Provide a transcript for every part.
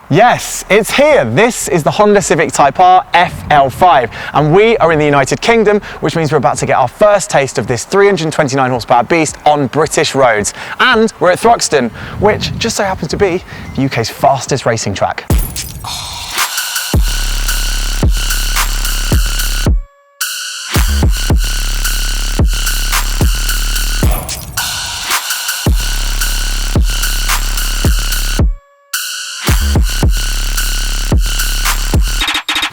Yes, it's here. This is the Honda Civic Type R FL5, and we are in the United Kingdom, which means we're about to get our first taste of this 329 horsepower beast on British roads. And we're at Thruxton, which just so happens to be the UK's fastest racing track.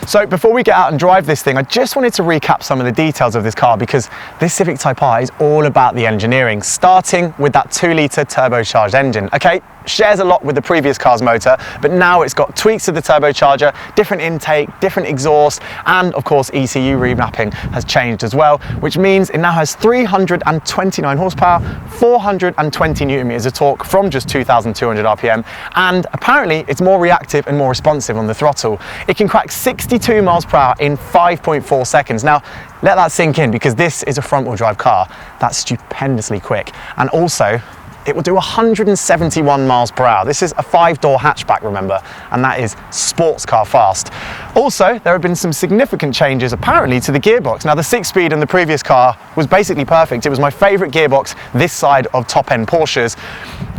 So before we get out and drive this thing, I just wanted to recap some of the details of this car because this Civic Type R is all about the engineering, starting with that 2-litre turbocharged engine. Okay, shares a lot with the previous car's motor, but now it's got tweaks to the turbocharger, different intake, different exhaust, and of course ECU remapping has changed as well, which means it now has 329 horsepower, 420 Newton meters of torque from just 2,200 RPM, and apparently it's more reactive and more responsive on the throttle. It can crack 62 miles per hour in 5.4 seconds. Now, let that sink in because this is a front-wheel drive car. That's stupendously quick. And also, it will do 171 miles per hour. This is a 5-door hatchback, remember, and that is sports car fast. Also, there have been some significant changes apparently to the gearbox. Now, the 6-speed in the previous car was basically perfect. It was my favorite gearbox this side of top-end Porsches.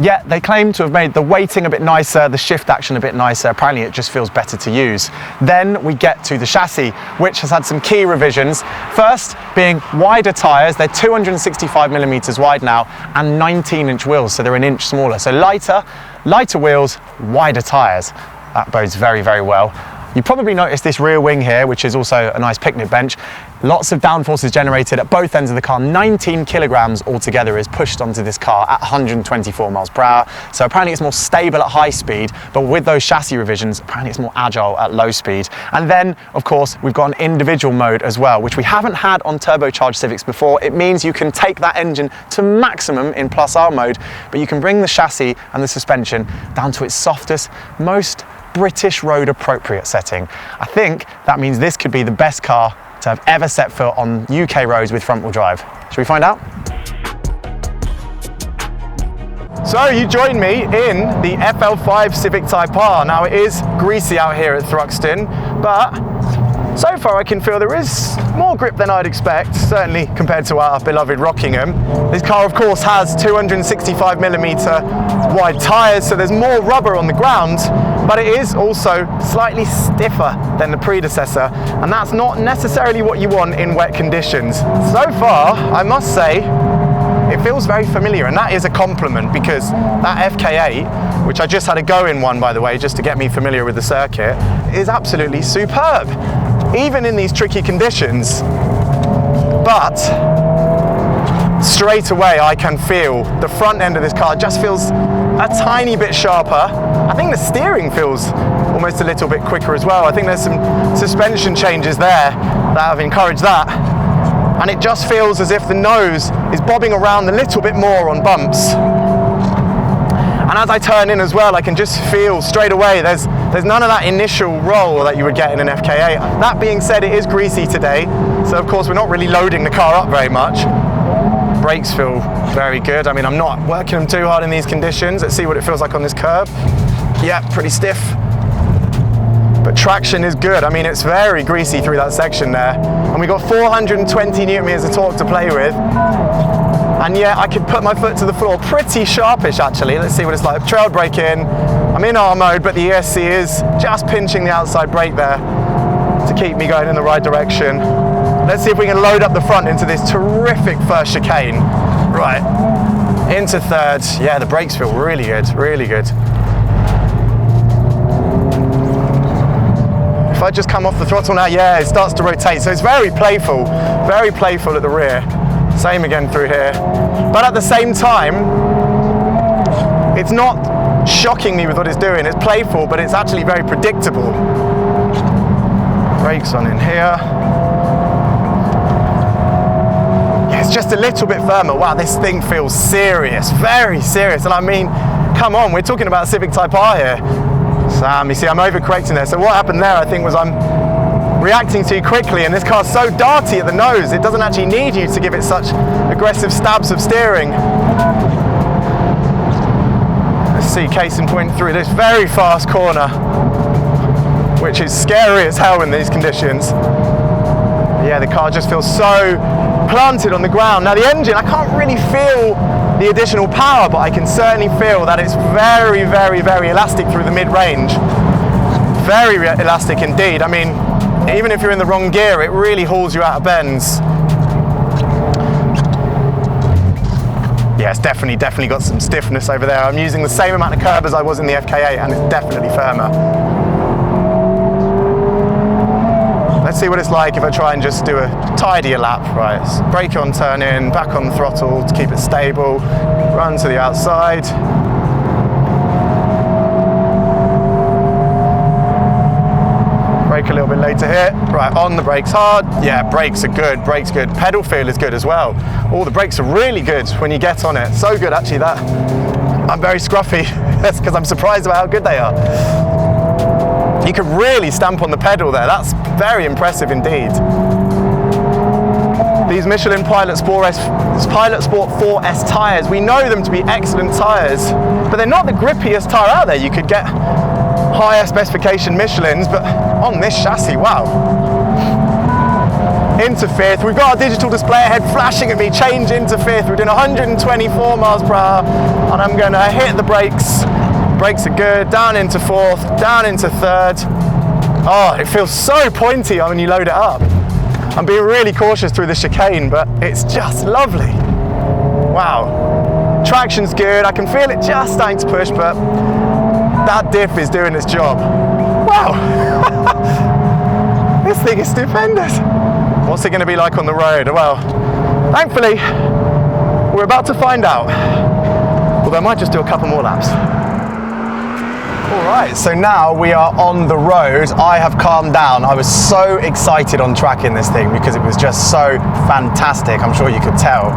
Yet they claim to have made the weighting a bit nicer, the shift action a bit nicer. Apparently it just feels better to use. Then we get to the chassis, which has had some key revisions. First being wider tyres. They're 265 millimeters wide now and 19-inch wheels, so they're an inch smaller. So lighter wheels, wider tyres. That bodes very, very well. You probably noticed this rear wing here, which is also a nice picnic bench. Lots of downforces generated at both ends of the car. 19 kilograms altogether is pushed onto this car at 124 miles per hour. So apparently it's more stable at high speed, but with those chassis revisions, apparently it's more agile at low speed. And then, of course, we've got an individual mode as well, which we haven't had on turbocharged Civics before. It means you can take that engine to maximum in plus R mode, but you can bring the chassis and the suspension down to its softest, most British road appropriate setting. I think that means this could be the best car to have ever set foot on UK roads with front wheel drive. Should we find out? So you join me in the FL5 Civic Type R. Now it is greasy out here at Thruxton, but so far I can feel there is more grip than I'd expect, certainly compared to our beloved Rockingham. This car of course has 265 millimeter wide tyres, so there's more rubber on the ground, but it is also slightly stiffer than the predecessor, and that's not necessarily what you want in wet conditions. So far, I must say, it feels very familiar, and that is a compliment because that FK8, which I just had a go in one by the way, just to get me familiar with the circuit, is absolutely superb, even in these tricky conditions. But straight away I can feel the front end of this car just feels a tiny bit sharper. I think the steering feels almost a little bit quicker as well. I think there's some suspension changes there that have encouraged that. And it just feels as if the nose is bobbing around a little bit more on bumps. And as I turn in as well, I can just feel straight away there's none of that initial roll that you would get in an FK8. That being said, it is greasy today, so of course we're not really loading the car up very much. Brakes feel very good. I mean, I'm not working them too hard in these conditions. Let's see what it feels like on this curb. Yeah, pretty stiff. But traction is good. I mean, it's very greasy through that section there. And we got 420 Newton meters of torque to play with. And yeah, I could put my foot to the floor pretty sharpish actually. Let's see what it's like. Trail brake in. I'm in R mode, but the ESC is just pinching the outside brake there to keep me going in the right direction. Let's see if we can load up the front into this terrific first chicane. Right, into third. Yeah, the brakes feel really good, really good. If I just come off the throttle now, yeah, it starts to rotate. So it's very playful at the rear. Same again through here. But at the same time, it's not shocking me with what it's doing. It's playful, but it's actually very predictable. Brakes on in here. It's just a little bit firmer. Wow, this thing feels serious, very serious. And I mean, come on, we're talking about Civic Type R here. Sam, you see, I'm overcorrecting there. So what happened there, I think, was I'm reacting too quickly, and this car's so darty at the nose, it doesn't actually need you to give it such aggressive stabs of steering. Let's see case in point through this very fast corner, which is scary as hell in these conditions. Yeah, the car just feels so planted on the ground. Now the engine, I can't really feel the additional power, but I can certainly feel that it's very, very, very elastic through the mid-range. Very elastic indeed. I mean, even if you're in the wrong gear, it really hauls you out of bends. Yeah, it's definitely got some stiffness over there. I'm using the same amount of curb as I was in the FK8, and it's definitely firmer. Let's see what it's like if I try and just do a tidier lap. Right, brake on, turn in, back on the throttle to keep it stable, run to the outside. Brake a little bit later here. Right, on the brakes hard. Yeah, brakes are good, brakes good. Pedal feel is good as well. All the brakes are really good when you get on it. So good actually that I'm very scruffy. That's because I'm surprised about how good they are. You could really stamp on the pedal there. That's very impressive indeed. These Michelin Pilot Sport 4S tyres, we know them to be excellent tyres, but they're not the grippiest tyre out there. You could get higher specification Michelins, but on this chassis, wow. Into fifth, we've got our digital display ahead flashing at me, change into fifth. We're doing 124 miles per hour, and I'm gonna hit the brakes. Brakes are good, down into fourth, down into third. Oh, it feels so pointy when you load it up. I'm being really cautious through the chicane, but it's just lovely. Wow. Traction's good, I can feel it just starting to push, but that diff is doing its job. Wow. This thing is stupendous. What's it going to be like on the road? Well, thankfully, we're about to find out. Although I might just do a couple more laps. Alright, so now we are on the road. I have calmed down. I was so excited on track in this thing because it was just so fantastic. I'm sure you could tell.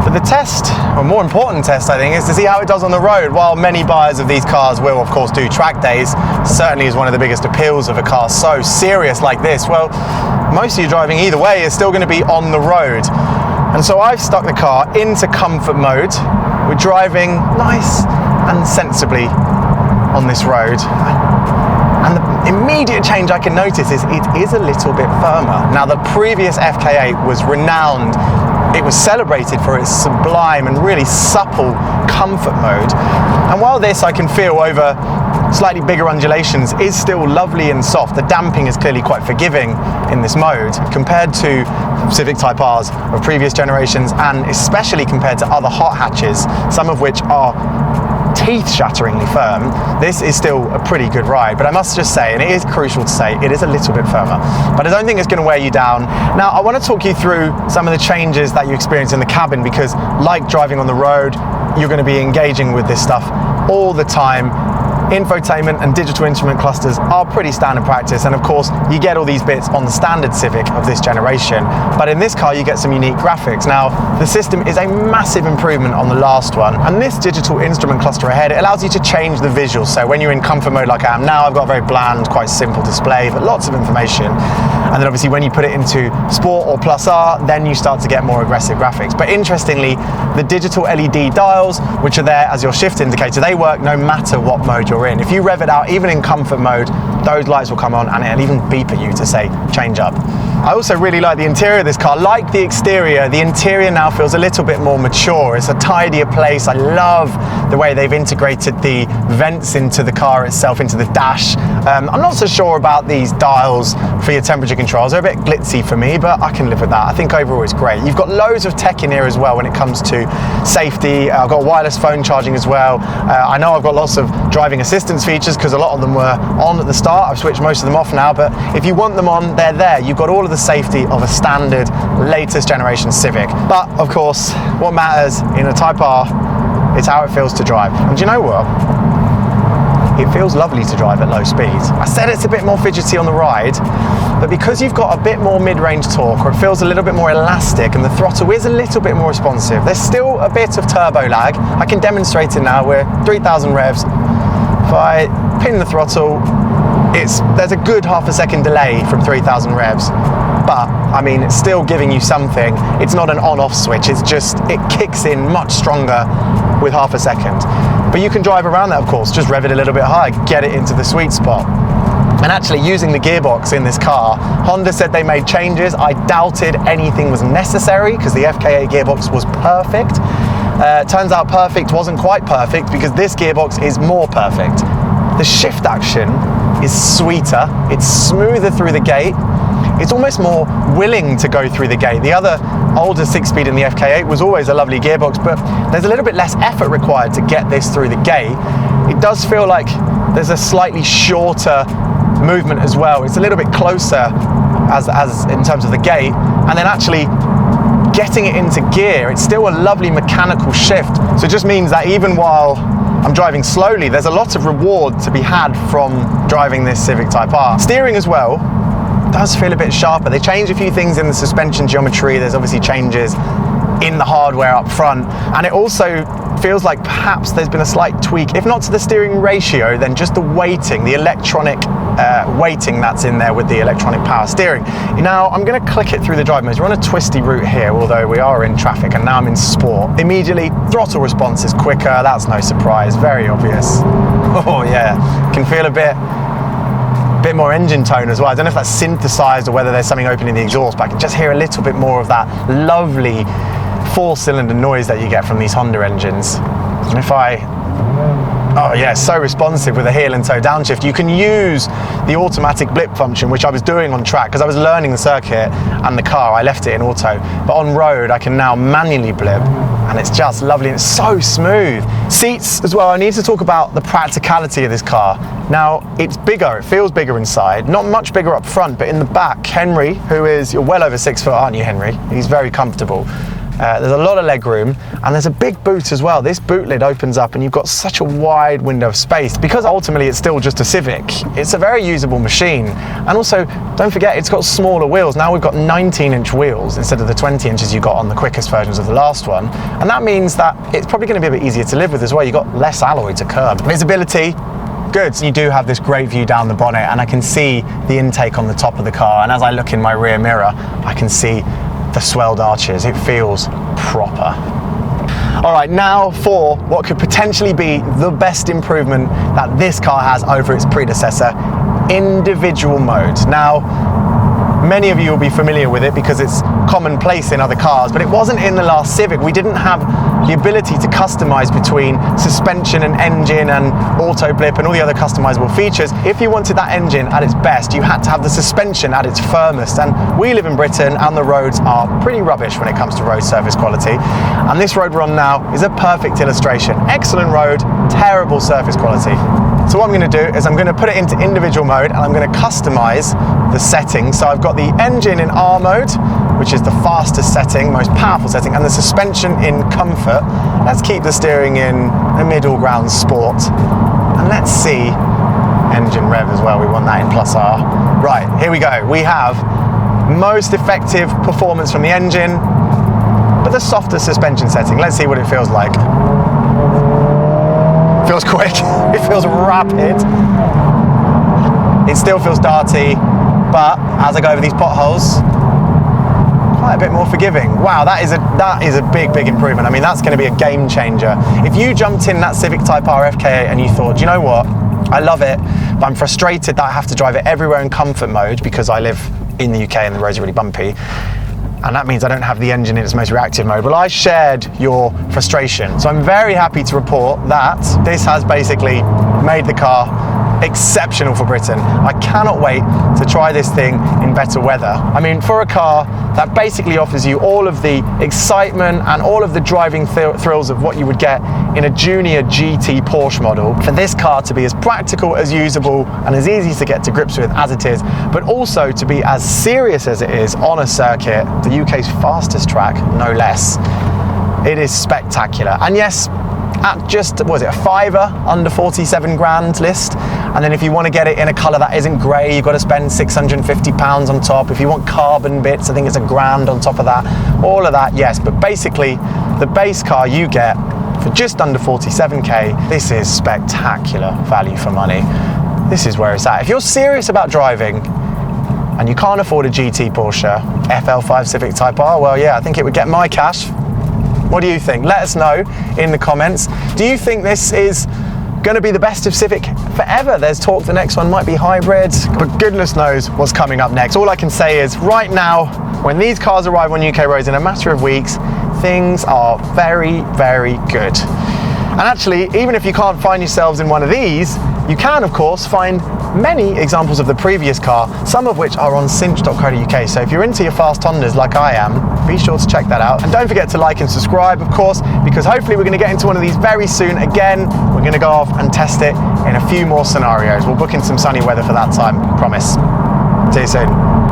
But the test, or more important test I think, is to see how it does on the road. While many buyers of these cars will of course do track days, certainly is one of the biggest appeals of a car so serious like this. Well, most of you driving either way is still going to be on the road. And so I've stuck the car into comfort mode. We're driving nice and sensibly on this road, and the immediate change I can notice is it is a little bit firmer. Now the previous FK8 was renowned, it was celebrated for its sublime and really supple comfort mode, and while this I can feel over slightly bigger undulations is still lovely and soft, the damping is clearly quite forgiving in this mode compared to Civic Type Rs of previous generations, and especially compared to other hot hatches, some of which are teeth-shatteringly firm. This is still a pretty good ride, but I must just say, and it is crucial to say, it is a little bit firmer, but I don't think it's going to wear you down. Now I want to talk you through some of the changes that you experience in the cabin, because like driving on the road, you're going to be engaging with this stuff all the time. Infotainment and digital instrument clusters are pretty standard practice, and of course you get all these bits on the standard Civic of this generation, but in this car you get some unique graphics. Now the system is a massive improvement on the last one, and this digital instrument cluster ahead, it allows you to change the visuals. So when you're in comfort mode like I am now, I've got a very bland, quite simple display, but lots of information. And then obviously when you put it into Sport or Plus R, then you start to get more aggressive graphics. But interestingly, the digital LED dials, which are there as your shift indicator, they work no matter what mode you're in. If you rev it out, even in comfort mode, those lights will come on and it'll even beep at you to say change up. I also really like the interior of this car. Like the exterior, the interior now feels a little bit more mature. It's a tidier place. I love the way they've integrated the vents into the car itself, into the dash. I'm not so sure about these dials for your temperature controls. They're a bit glitzy for me, but I can live with that. I think overall it's great. You've got loads of tech in here as well when it comes to safety. I've got wireless phone charging as well. I know I've got lots of driving assistance features because a lot of them were on at the start. I've switched most of them off now, but if you want them on, they're there. You've got all of the safety of a standard latest generation Civic. But of course, what matters in a Type R is how it feels to drive. And do you know what? It feels lovely to drive at low speeds. I said it's a bit more fidgety on the ride, but because you've got a bit more mid-range torque, or it feels a little bit more elastic, and the throttle is a little bit more responsive, there's still a bit of turbo lag. I can demonstrate it now. We're 3,000 revs. If I pin the throttle, there's a good half a second delay from 3,000 revs. But I mean, it's still giving you something. It's not an on-off switch, it's just, it kicks in much stronger with half a second. But But you can drive around that, of course, just rev it a little bit higher, get it into the sweet spot. And actually using the gearbox in this car, Honda said they made changes. I doubted anything was necessary because the FK8 gearbox was perfect. Turns out perfect wasn't quite perfect because this gearbox is more perfect. The shift action is sweeter, it's smoother through the gate, it's almost more willing to go through the gate. The other older 6-speed in the FK8 was always a lovely gearbox, but there's a little bit less effort required to get this through the gate. It does feel like there's a slightly shorter movement as well. It's a little bit closer as in terms of the gate, and then actually getting it into gear, it's still a lovely mechanical shift. So it just means that even while I'm driving slowly, there's a lot of reward to be had from driving this Civic Type R. Steering as well does feel a bit sharper. They changed a few things in the suspension geometry. There's obviously changes in the hardware up front, and it also feels like perhaps there's been a slight tweak, if not to the steering ratio, then just the weighting, the electronic weighting that's in there with the electronic power steering. Now I'm going to click it through the drive modes. We're on a twisty route here, although we are in traffic, and now I'm in sport. Immediately, throttle response is quicker. That's no surprise, very obvious. Oh yeah, can feel a bit more engine tone as well. I don't know if that's synthesized or whether there's something open in the exhaust, but I can just hear a little bit more of that lovely 4-cylinder noise that you get from these Honda engines. And if oh yeah, so responsive with the heel and toe downshift. You can use the automatic blip function, which I was doing on track because I was learning the circuit and the car. I left it in auto, but on road I can now manually blip, and it's just lovely and it's so smooth. Seats as well, I need to talk about the practicality of this car. Now it's bigger, it feels bigger inside, not much bigger up front, but in the back, Henry, who is, you're well over 6 foot, aren't you, Henry? He's very comfortable. There's a lot of leg room, and there's a big boot as well. This boot lid opens up and you've got such a wide window of space. Because ultimately it's still just a Civic, it's a very usable machine. And also, don't forget, it's got smaller wheels. Now we've got 19-inch wheels instead of the 20 inches you got on the quickest versions of the last one. And that means that it's probably going to be a bit easier to live with as well. You've got less alloy to curb. Visibility, good. So you do have this great view down the bonnet, and I can see the intake on the top of the car. And as I look in my rear mirror, I can see the swelled arches. It feels proper. All right, now for what could potentially be the best improvement that this car has over its predecessor, individual mode. Now, many of you will be familiar with it because it's commonplace in other cars, but it wasn't in the last Civic. We didn't have the ability to customize between suspension and engine and auto blip and all the other customizable features. If you wanted that engine at its best, you had to have the suspension at its firmest, and we live in Britain and the roads are pretty rubbish when it comes to road surface quality, and this road we're on now is a perfect illustration. Excellent road, terrible surface quality. So what I'm going to do is I'm going to put it into individual mode, and I'm going to customize the settings. So I've got the engine in R mode, which is the fastest setting, most powerful setting, and the suspension in comfort. Let's keep the steering in a middle ground sport. And let's see engine rev as well. We want that in plus R. Right, here we go. We have most effective performance from the engine, but the softer suspension setting. Let's see what it feels like. It feels quick, it feels rapid. It still feels darty, but as I go over these potholes, quite a bit more forgiving. Wow, that is a big improvement. I mean, that's going to be a game changer. If you jumped in that Civic Type R FK8 and you thought, do you know what, I love it, but I'm frustrated that I have to drive it everywhere in comfort mode because I live in the UK and the roads are really bumpy, and that means I don't have the engine in its most reactive mode. Well, I shared your frustration. So I'm very happy to report that this has basically made the car exceptional for Britain. I cannot wait to try this thing in better weather. I mean, for a car that basically offers you all of the excitement and all of the driving thrills of what you would get in a junior GT Porsche model, for this car to be as practical, as usable, and as easy to get to grips with as it is, but also to be as serious as it is on a circuit, the UK's fastest track, no less. It is spectacular. And yes, at just, what was it, a fiver under 47 grand list. And then if you want to get it in a colour that isn't grey, you've got to spend £650 on top. If you want carbon bits, I think it's £1,000 on top of that. All of that, yes, but basically the base car you get for just under 47k, this is spectacular value for money. This is where it's at. If you're serious about driving and you can't afford a GT Porsche, FL5 Civic Type R, well yeah, I think it would get my cash. What do you think? Let us know in the comments. Do you think this is going to be the best of Civic forever? There's talk the next one might be hybrid, but goodness knows what's coming up next. All I can say is right now, when these cars arrive on UK roads in a matter of weeks, things are very, very good. And actually, even if you can't find yourselves in one of these, you can, of course, find many examples of the previous car, some of which are on cinch.co.uk. So if you're into your fast Hondas like I am, be sure to check that out. And don't forget to like and subscribe, of course, because hopefully we're going to get into one of these very soon again. We're going to go off and test it in a few more scenarios. We'll book in some sunny weather for that time, promise. See you soon.